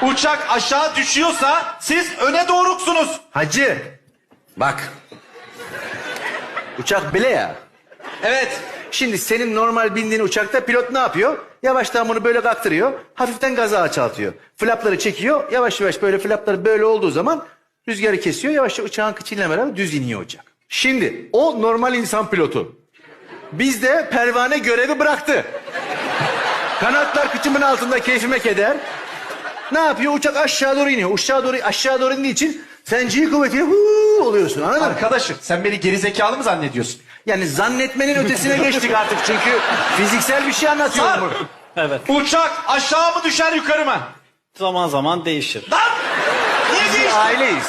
Uçak aşağı düşüyorsa siz öne doğruksunuz. Hacı, bak. Uçak bile ya. Evet. Şimdi senin normal bindiğin uçakta pilot ne yapıyor? Yavaştan bunu böyle kaktırıyor. Hafiften gazı alçaltıyor. Flapları çekiyor. Yavaş yavaş böyle flapları böyle olduğu zaman rüzgarı kesiyor. Yavaşça uçağın kıçıyla beraber düz iniyor uçak. Şimdi o normal insan pilotu. Bizde pervane görevi bıraktı. Kanatlar kıçımın altında keyfime keder. Ne yapıyor? Uçak aşağı doğru iniyor. Aşağı doğru indiği için sen G kuvvetiyle oluyorsun, anladın mı? Arkadaşım sen beni gerizekalı mı zannediyorsun? Yani zannetmenin ötesine geçtik artık çünkü fiziksel bir şey anlatıyorum Sar! burada. Evet. Uçak aşağı mı düşer yukarı mı? Zaman zaman değişir. Lan! Niye Biz değişti? aileyiz.